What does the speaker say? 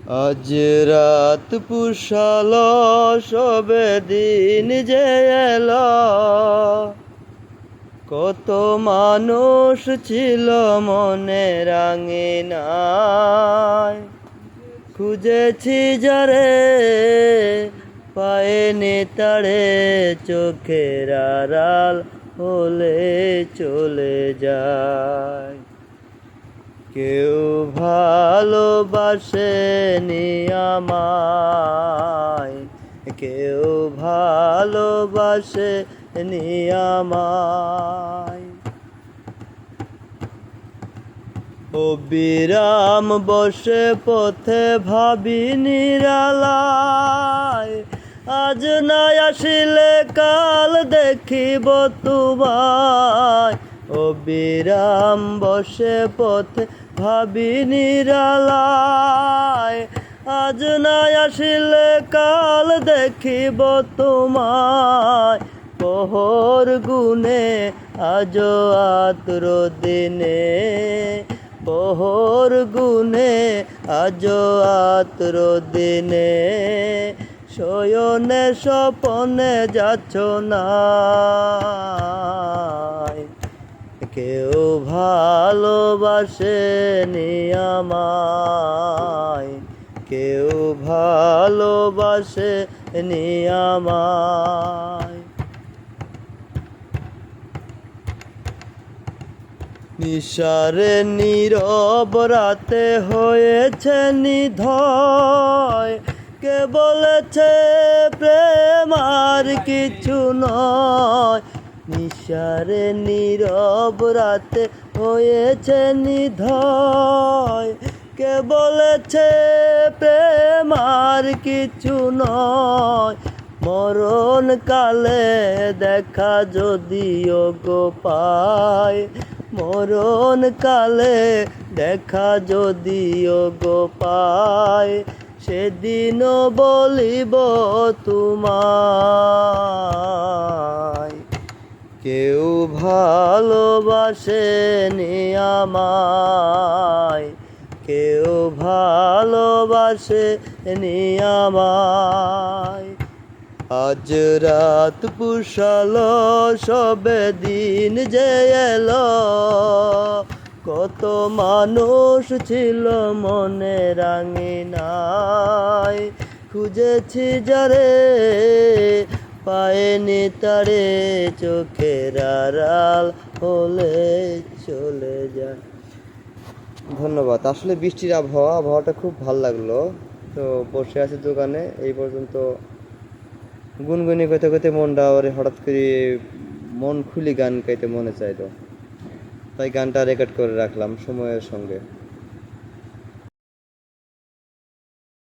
আজ রাত পুষালো সবে দিন যে এলো, কত মানুষ ছিল মনে রাঙিনায়। খুঁজেছি যারে পায়নি তারে, চোখের আড়াল হলে চলে যায়। কেউ ভালোবাসেনি আমায়, কেউ ভালোবাসেনি আমায়। অবিরাম বসে পথে ভাবি নিরালায়, আজ না আসিলে কাল দেখিব তোমায়। অবিরাম বসে পথে ভাবি নিরালায়, আজ না আসিলে কাল দেখিব তোমায়। পহর গুনে আজ আতুর দিনে, পহর গুনে আজ আতুর দিনে, শয়নে স্বপনে যাচ্ছ না। কেউ ভালোবাসেনি আমায়, কেউ ভালোবাসেনি আমায়। নিশারে নীরব রাতে হয়েছে নিধয়, কে বলেছে প্রেম আর কিছু নয়। নিশারে নীরব রাতে হয়েছে নিধয়, কে বলেছে প্রেম আর কিছু নয়। মরণ কালে দেখা যদিও গো পায়, মরণ কালে দেখা যদিও গো পায়, সেদিনও বলিব তোমায়। কেউ ভালোবাসেনি আমায়, কেউ ভালোবাসেনি আমায়। আজ রাত পুষালো সবে দিন যে এলো, কত মানুষ ছিল মনে রাঙিনায়। খুঁজেছি যারে পায়নি তারে, চোখের আড়াল হলে চলে যায়। ধন্যবাদ। আসলে বৃষ্টির আবহাওয়াটা খুব ভালো লাগলো। তো বসে আছি দোকানে, এই পর্যন্ত গুনগুনি করতে করতে মনটা ওরে হঠাৎ করে মন খুলে গান গাইতে মনে চাইলো, তাই গানটা রেকর্ড করে রাখলাম সময়ের সঙ্গে।